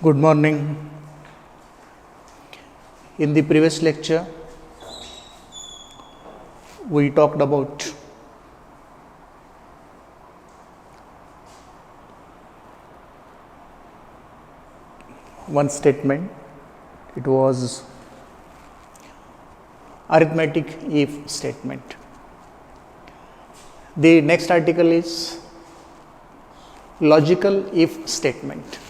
Good morning. In the previous lecture, we talked about one statement. It was arithmetic if statement. The next article is logical if statement.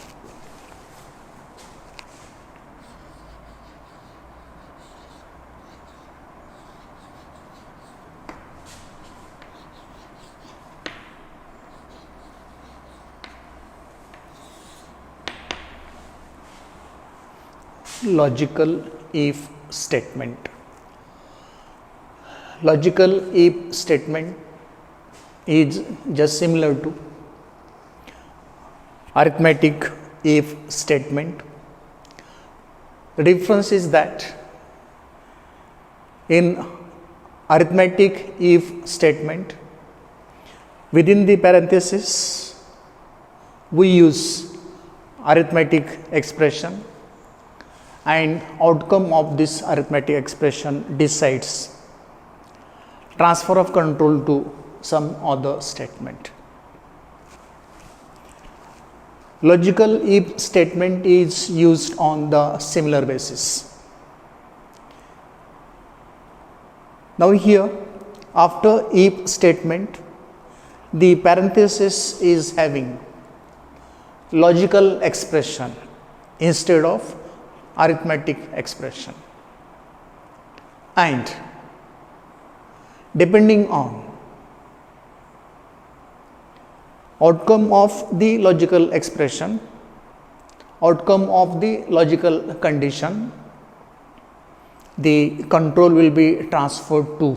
Logical if statement. Logical if statement is just similar to arithmetic if statement. The difference is that in arithmetic if statement, within the parenthesis we use arithmetic expression, and outcome of this arithmetic expression decides transfer of control to some other statement. Logical if statement is used on the similar basis. Now here, after if statement, the parenthesis is having logical expression instead of arithmetic expression, and depending on outcome of the logical expression, outcome of the logical condition, the control will be transferred to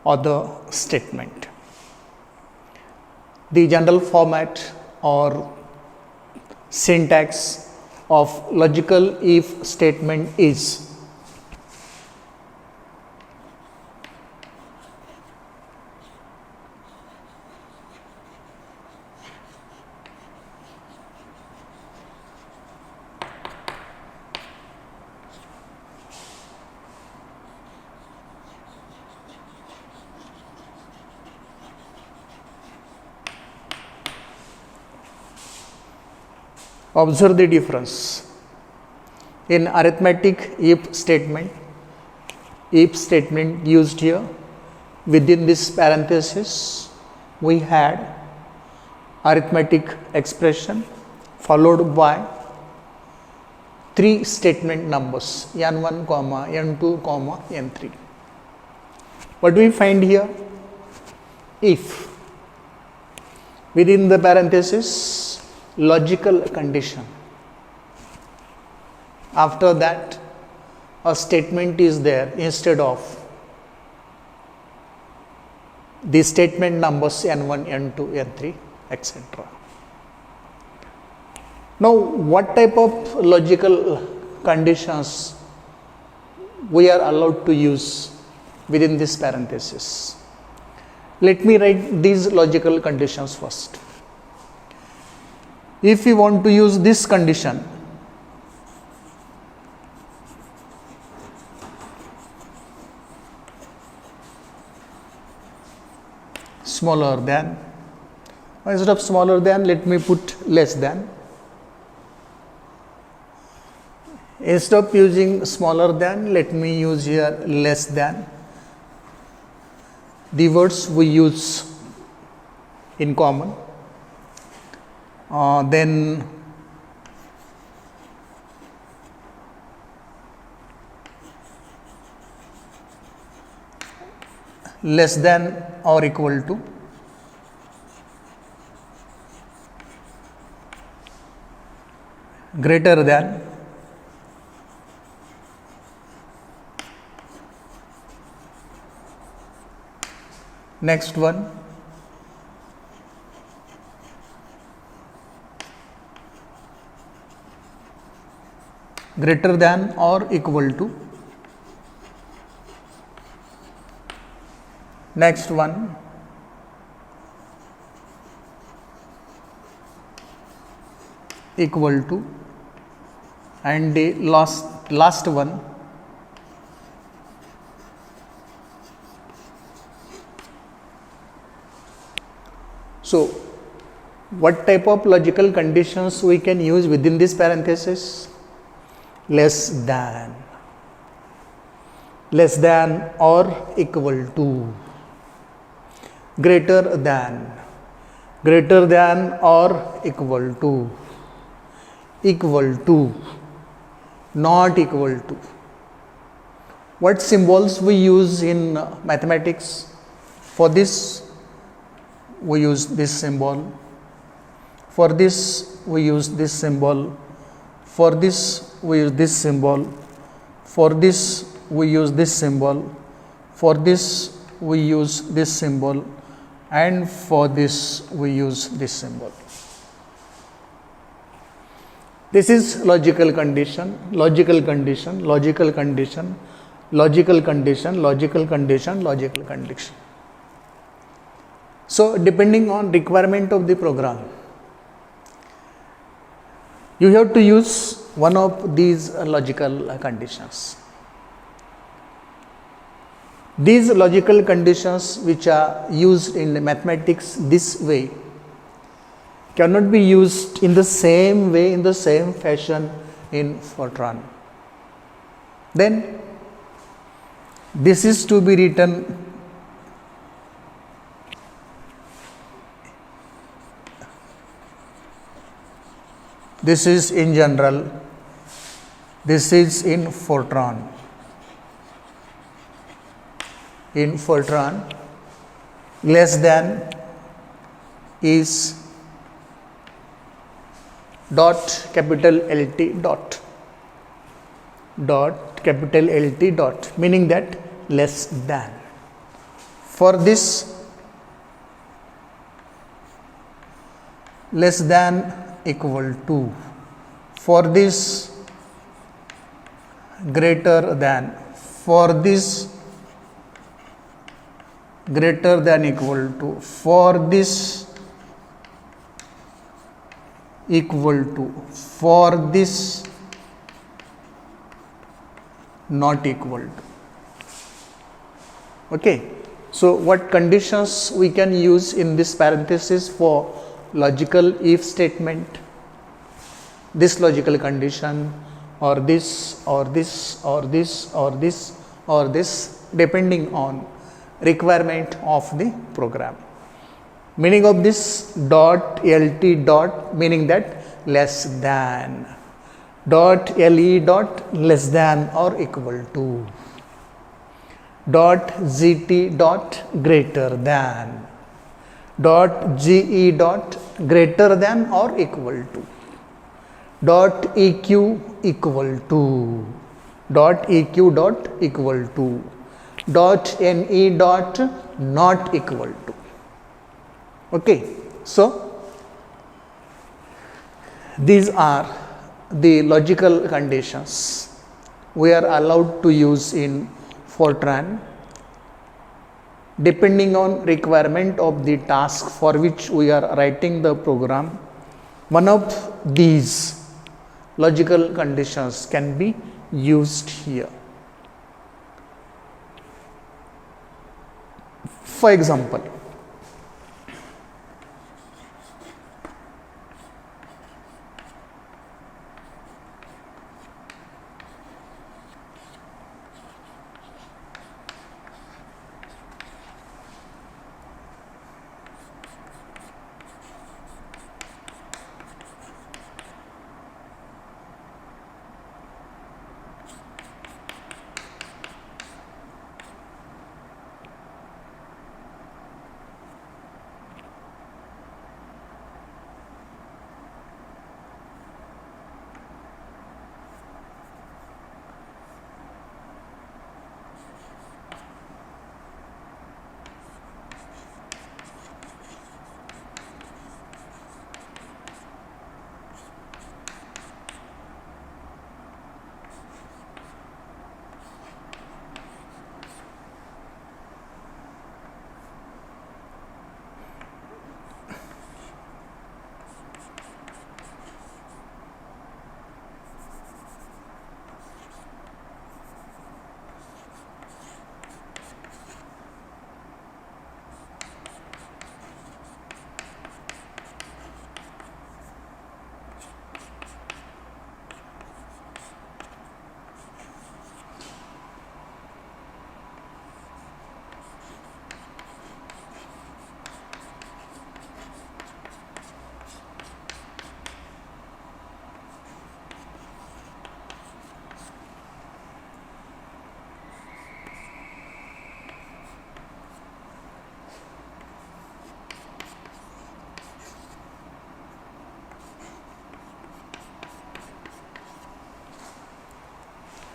other statement. The general format or syntax of logical if statement is observe the difference. In arithmetic if statement used here, within this parenthesis we had arithmetic expression followed by three statement numbers n1, n2, n3. What do we find here? If within the parenthesis logical condition, after that a statement is there instead of the statement numbers n1, n2, n3, etc. Now, what type of logical conditions we are allowed to use within this parenthesis? Let me write these logical conditions first. If we want to use this condition, smaller than, instead of smaller than, let me put less than. Instead of using smaller than, let me use here less than. The words we use in common. Then less than or equal to, greater than, next one, greater than or equal to, next one, equal to, and the last one, so what type of logical conditions we can use within this parenthesis? Less than or equal to, greater than or equal to, not equal to. What symbols we use in mathematics? For this we use this symbol, for this we use this symbol, for this we use this symbol, for this we use this symbol, for this we use this symbol, and for this we use this symbol. This is logical condition, logical condition, logical condition, logical condition, logical condition, logical condition. So, depending on requirement of the program, you have to use one of these logical conditions. These logical conditions which are used in mathematics this way cannot be used in the same way, in the same fashion in Fortran. Then this is to be written this is in general, this is in Fortran. In Fortran, less than is dot capital LT dot capital LT dot, meaning that less than. For this, less than equal to, for this greater than, for this greater than equal to, for this equal to, for this not equal to. Okay. So, what conditions we can use in this parenthesis for logical if statement? This logical condition, or this, or this, or this, or this, or this, depending on requirement of the program. Meaning of this dot LT dot, meaning that less than, dot LE dot less than or equal to, dot GT dot greater than, dot GE dot greater than or equal to, dot EQ equal to, dot EQ dot equal to, dot NE dot not equal to. Okay. So, these are the logical conditions we are allowed to use in Fortran depending on requirement of the task for which we are writing the program. One of these logical conditions can be used here. For example,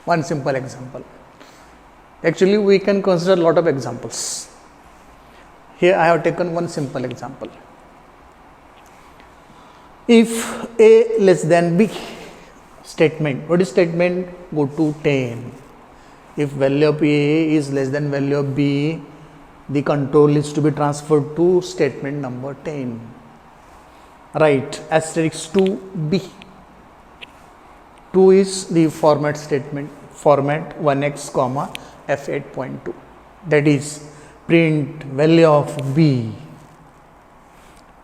One simple example. Actually, we can consider a lot of examples. Here I have taken one simple example. If A less than B statement, what is statement? Go to 10. If value of A is less than value of B, the control is to be transferred to statement number 10. Right, asterisk 2B. 2 is the format statement, format 1x comma f8.2, that is print value of B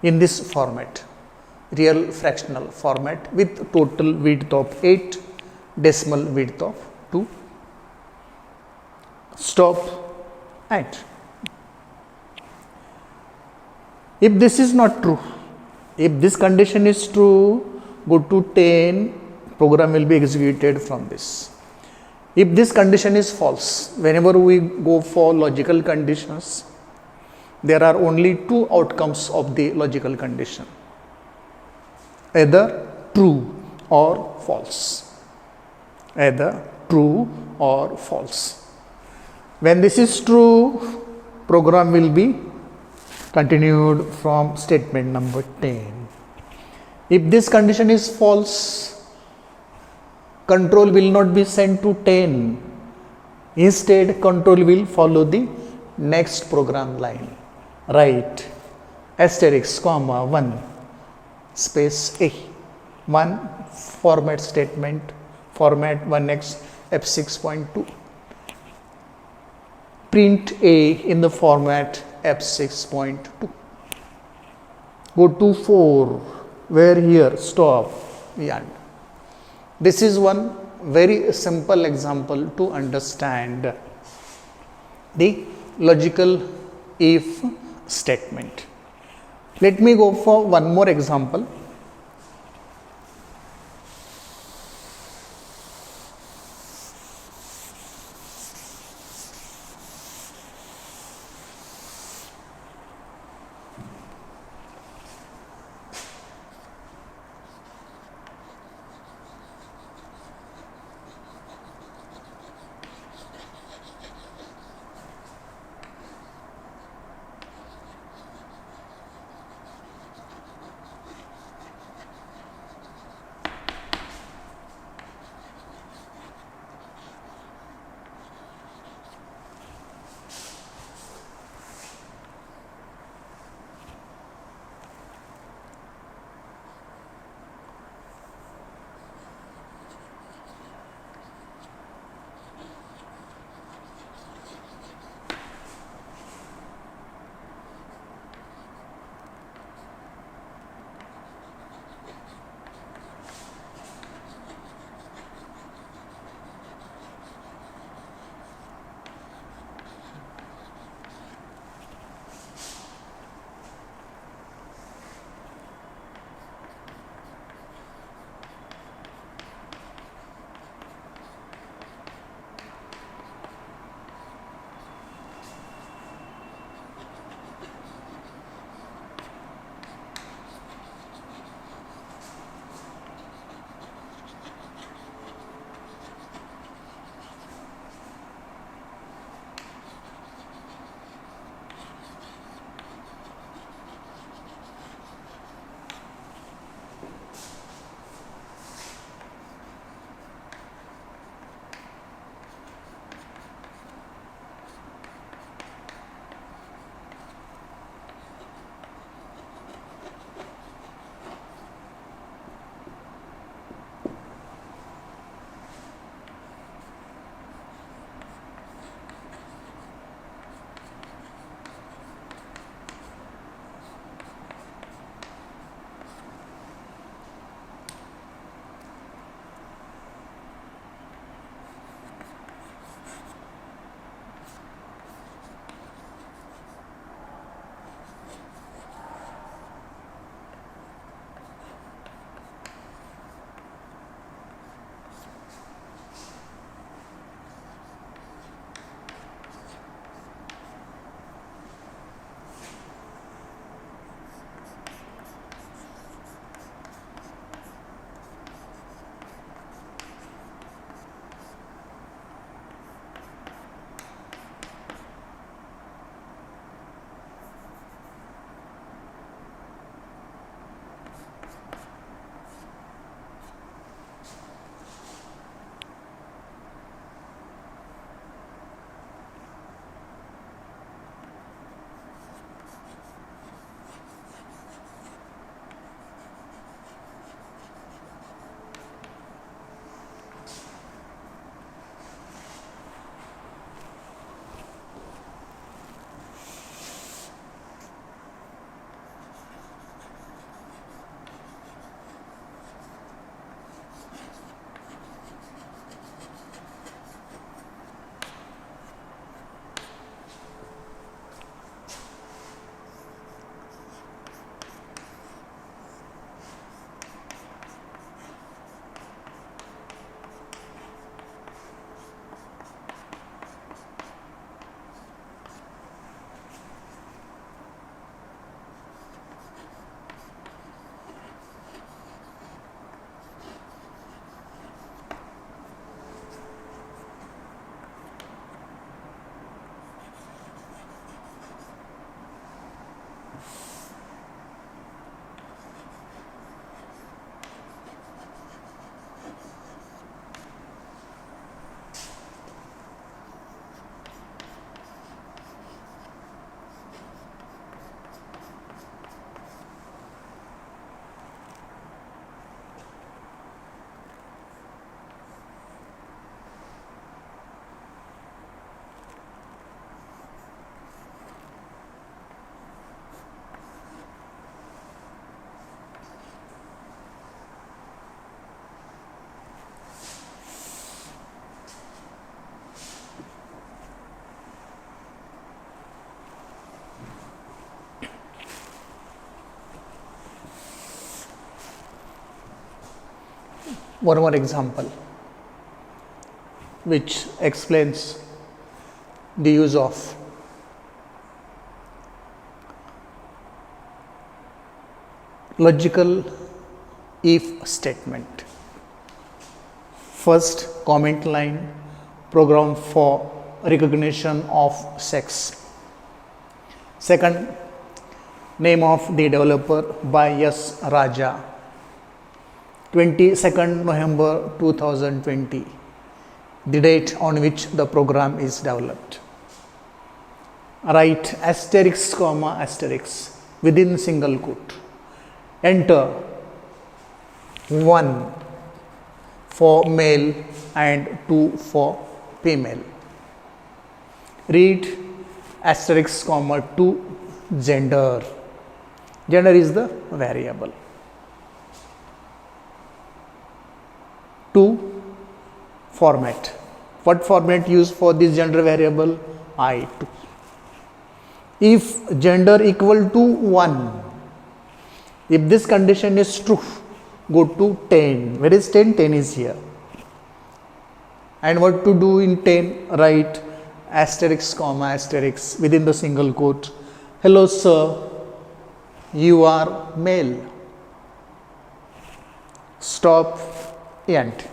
in this format, real fractional format with total width of 8, decimal width of 2. Stop and if this is not true, if this condition is true, go to 10, program will be executed from this. If this condition is false, whenever we go for logical conditions, there are only two outcomes of the logical condition, either true or false, either true or false. When this is true, program will be continued from statement number 10. If this condition is false, control will not be sent to 10. Instead, control will follow the next program line. Write asterisk comma 1 space A, 1 format statement, format 1x f6.2. Print A in the format f6.2. Go to 4, where here stop and. This is one very simple example to understand the logical if statement. Let me go for one more example. One more example which explains the use of logical if statement. First, comment line, program for recognition of sex. Second, name of the developer by S. Raja, 22nd November 2020, the date on which the program is developed. Write asterisk comma asterisk within single quote. Enter 1 for male and 2 for female. Read asterisk comma 2 gender. Gender is the variable. 2 format. What format used for this gender variable? I2. If gender equal to 1, if this condition is true, go to 10. Where is 10? 10 is here. And what to do in 10? Write asterisk comma asterisk within the single quote. Hello sir, you are male. Stop end.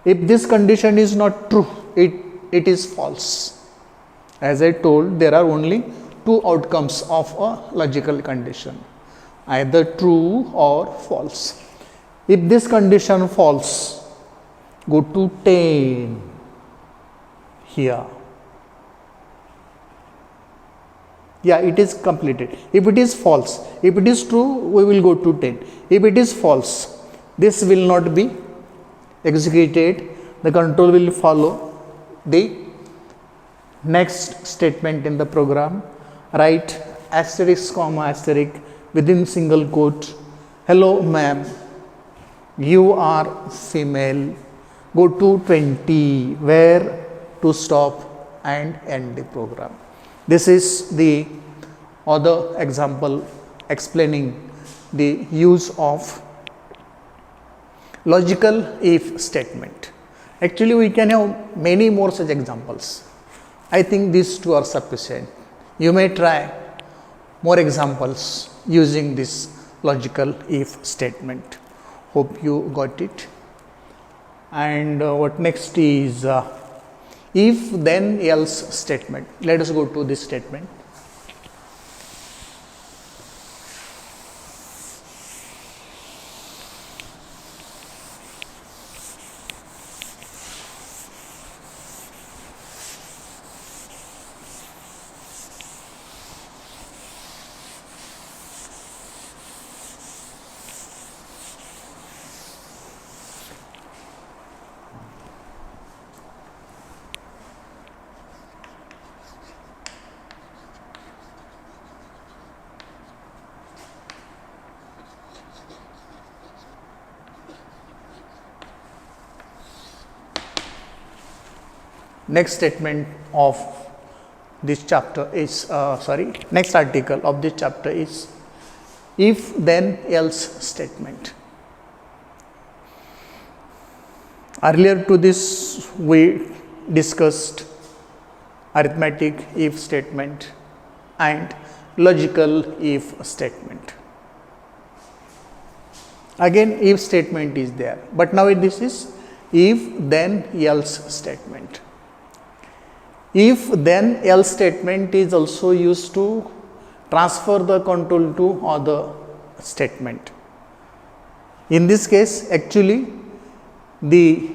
If this condition is not true, it is false. As I told, there are only two outcomes of a logical condition, either true or false. If this condition false, go to 10 here. Yeah, it is completed. If it is false, if it is true, we will go to 10. If it is false, this will not be executed. The control will follow the next statement in the program. Write asterisk comma asterisk within single quote. Hello ma'am, you are female. Go to 20 where to stop and end the program. This is the other example explaining the use of logical if statement. Actually, we can have many more such examples. I think these two are sufficient. You may try more examples using this logical if statement. Hope you got it. And what next is if then else statement. Let us go to this statement. Next statement of this chapter is next article of this chapter is if then else statement. Earlier to this we discussed arithmetic if statement and logical if statement. Again if statement is there, but now this is if then else statement. If then else statement is also used to transfer the control to other statement. In this case, actually the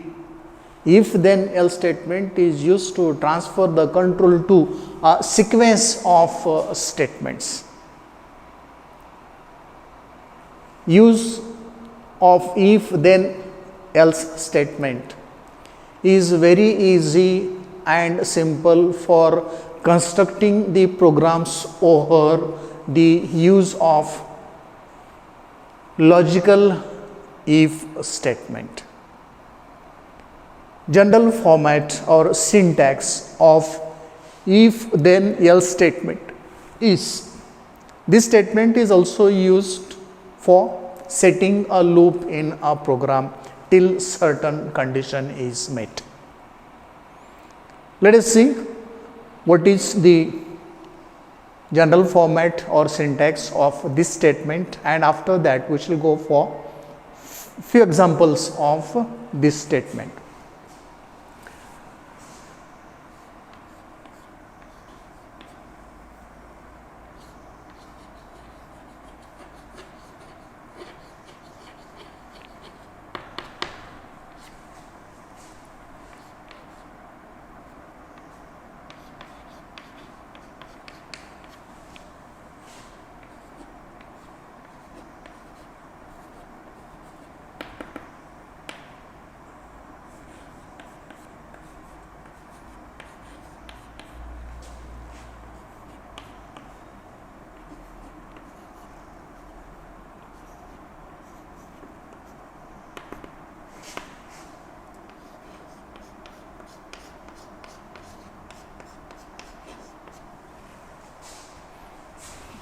if then else statement is used to transfer the control to a sequence of statements. Use of if then else statement is very easy and simple for constructing the programs over the use of logical if statement. General format or syntax of if then else statement is, this statement is also used for setting a loop in a program till certain condition is met. Let us see what is the general format or syntax of this statement, and after that we shall go for few examples of this statement.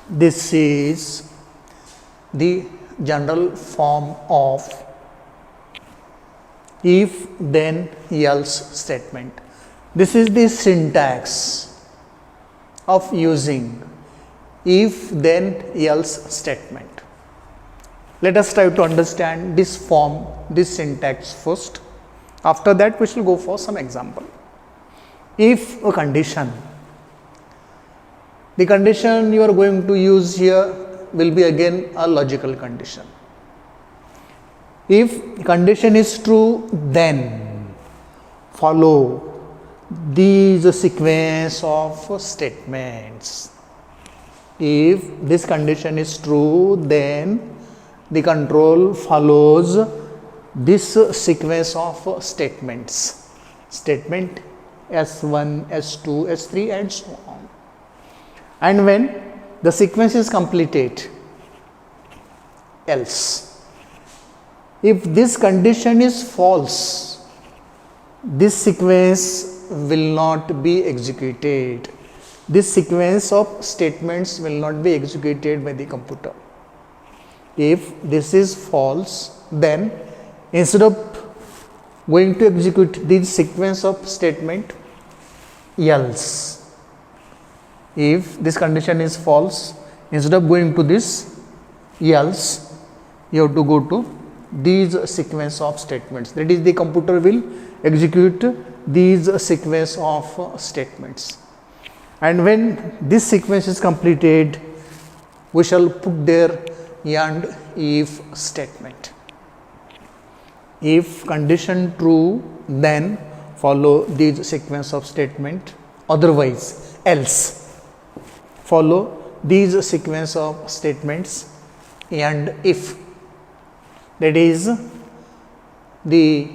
This is the general form of if then else statement. This is the syntax of using if then else statement. Let us try to understand this form, this syntax first. After that we shall go for some example. If a condition, the condition you are going to use here will be again a logical condition. If condition is true, then follow these sequence of statements. If this condition is true, then the control follows this sequence of statements. Statement S1, S2, S3 and so on. And when the sequence is completed, else. If this condition is false, this sequence will not be executed. This sequence of statements will not be executed by the computer. If this is false, then instead of going to execute this sequence of statement, else. If this condition is false, instead of going to this else, you have to go to these sequence of statements. That is, the computer will execute these sequence of statements. And when this sequence is completed, we shall put there and if statement. If condition true, then follow these sequence of statement. Otherwise, else. Follow these sequence of statements and if, that is the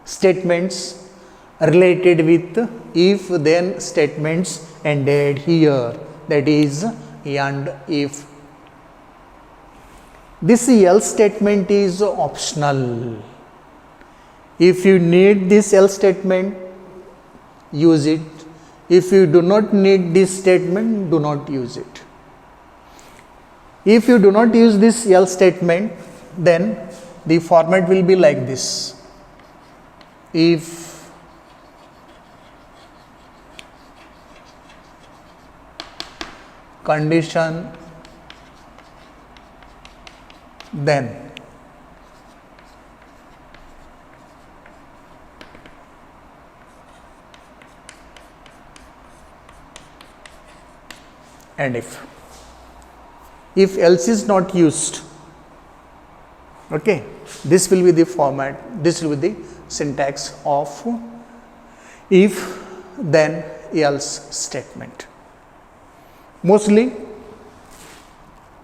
statements related with if then statements ended here, that is and if. This else statement is optional. If you need this else statement, use it. If you do not need this statement, do not use it. If you do not use this else statement, then the format will be like this. If condition, then. And if else is not used, okay, this will be the format, this will be the syntax of if then else statement. Mostly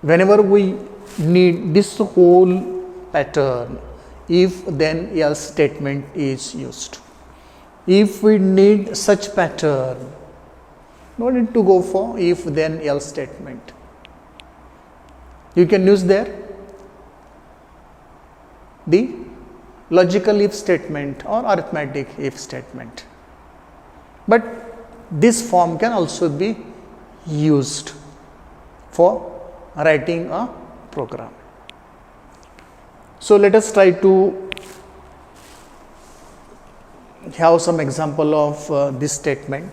whenever we need this whole pattern, if then else statement is used. If we need such pattern, no need to go for if then else statement. You can use there the logical if statement or arithmetic if statement. But this form can also be used for writing a program. So let us try to have some example of this statement.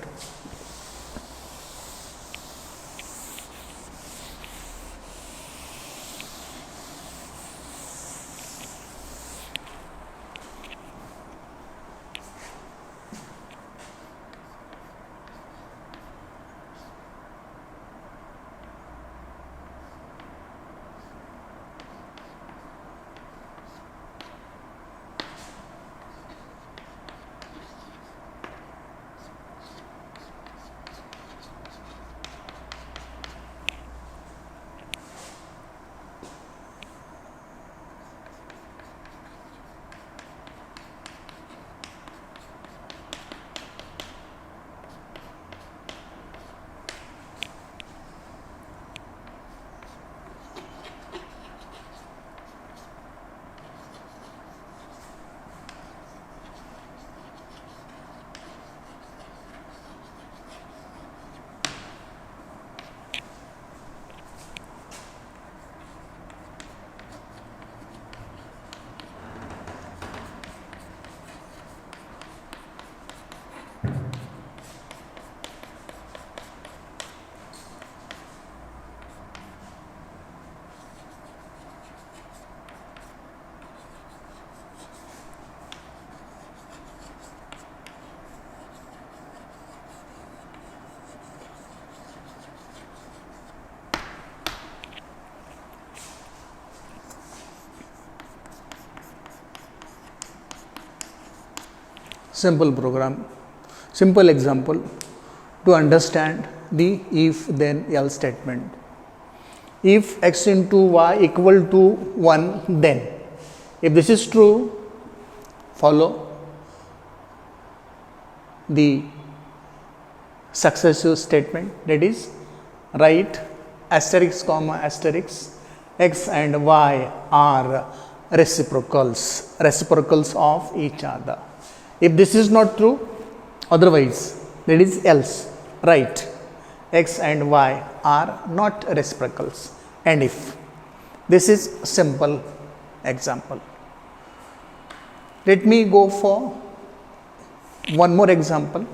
Simple program, simple example to understand the if then else statement. If x into y equal to 1, then if this is true, follow the successive statement, that is write asterisk comma asterisk x and y are reciprocals of each other. If this is not true, otherwise that is else, write x and y are not reciprocals, and if. This is simple example. Let me go for one more example.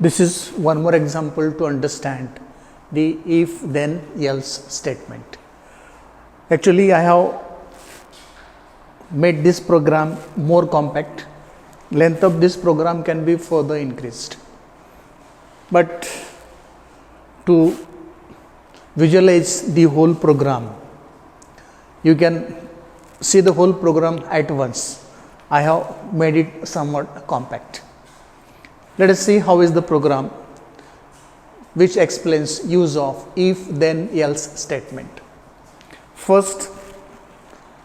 This is one more example to understand the if then else statement. Actually, I have made this program more compact. Length of this program can be further increased, but to visualize the whole program, you can see the whole program at once. I have made it somewhat compact. Let us see how is the program which explains use of if then else statement. First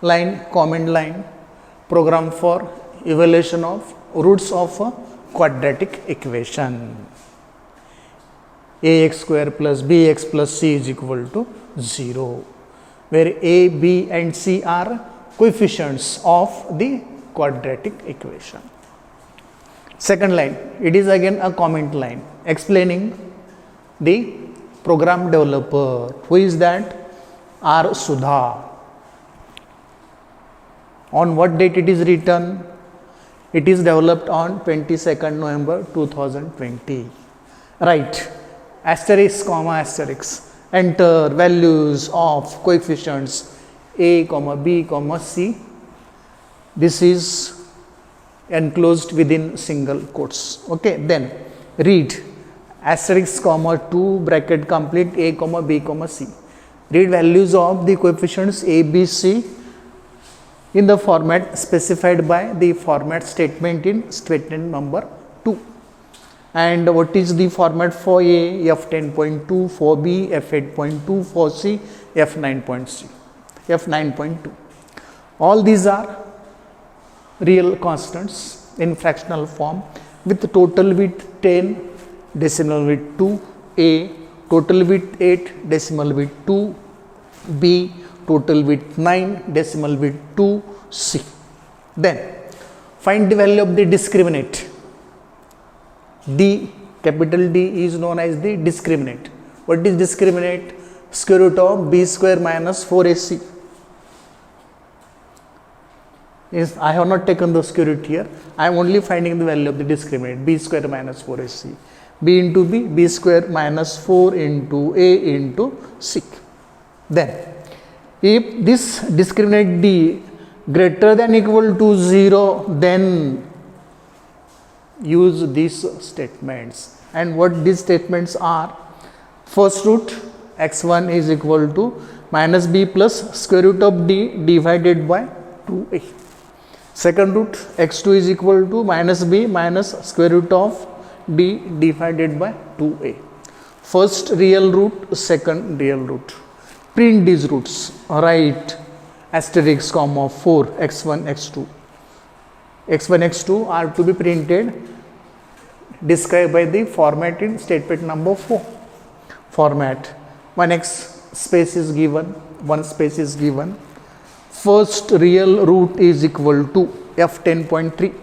line, comment line, program for evaluation of roots of a quadratic equation. Ax square plus bx plus c is equal to 0, where a, b and c are coefficients of the quadratic equation. Second line, it is again a comment line explaining the program developer. Who is that? R. Sudha. On what date it is written? It is developed on 22nd November 2020. Right, asterisk comma asterisk, enter values of coefficients a comma b comma c. This is enclosed within single quotes. Okay, then read asterisk comma 2 bracket complete a comma b comma c. Read values of the coefficients a, b, c in the format specified by the format statement in statement number 2. And what is the format for A? F10.2, for B, F8.2, for C, F9.2. All these are real constants in fractional form with total width 10, decimal width 2, A, total width 8, decimal width 2, B, total width 9, decimal width 2, C. Then find the value of the discriminant. D, capital D is known as the discriminant. What is discriminant? Square root of b square minus 4ac. Yes, I have not taken the square root here. I am only finding the value of the discriminant, b square minus 4ac. B into b, b square minus 4 into a into c. Then if this discriminant d greater than equal to 0, then use these statements. And what these statements are? First root x1 is equal to minus b plus square root of d divided by 2a. Second root x2 is equal to minus b minus square root of d divided by 2a. First real root, second real root. Print these roots. Write asterisk comma 4 x1 x2. x1 x2 are to be printed described by the format in statement number 4. Format, one x space is given, one space is given. First real root is equal to f10.3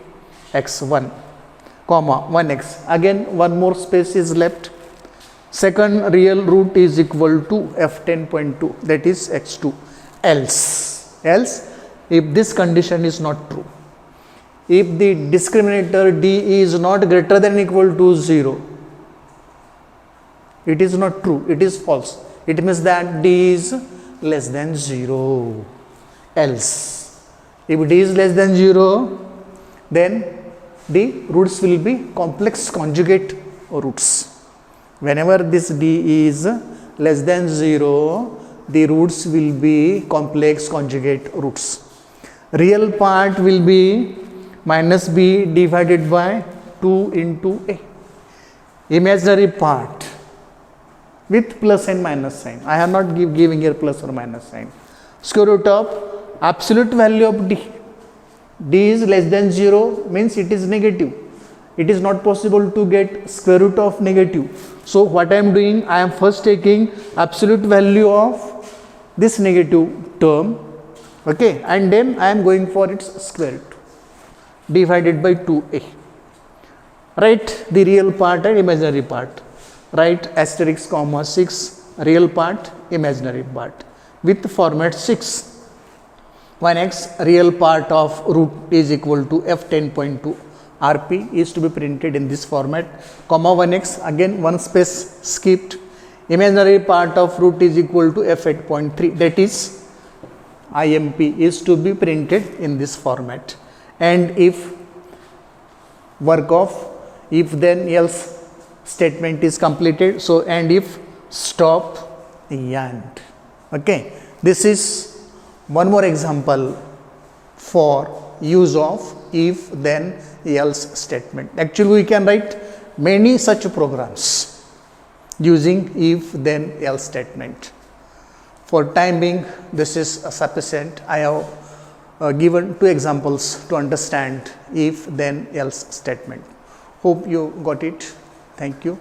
x1 comma 1x. Again one more space is left. Second real root is equal to f10.2, that is x2. Else if this condition is not true, if the discriminator d is not greater than equal to 0, it is not true, it is false. It means that d is less than 0. Else if d is less than 0, then the roots will be complex conjugate roots. Whenever this d is less than 0, the roots will be complex conjugate roots. Real part will be minus b divided by 2 into a. Imaginary part with plus and minus sign. I am not giving here plus or minus sign. Square root of absolute value of d. D is less than 0 means it is negative. It is not possible to get square root of negative. So what I am doing, I am first taking absolute value of this negative term, okay, and then I am going for its square root divided by 2a. Write the real part and imaginary part. Write asterisk comma 6 real part, imaginary part with format 6. 1x real part of root is equal to f10.2. RP is to be printed in this format, comma 1x, again one space skipped, imaginary part of root is equal to f at point 3, that is IMP is to be printed in this format. And if work of if then else statement is completed, so and if stop and. Okay, this is one more example for use of if then else statement. Actually we can write many such programs using if then else statement. For time being this is sufficient. I have given 2 examples to understand if then else statement. Hope you got it. Thank you.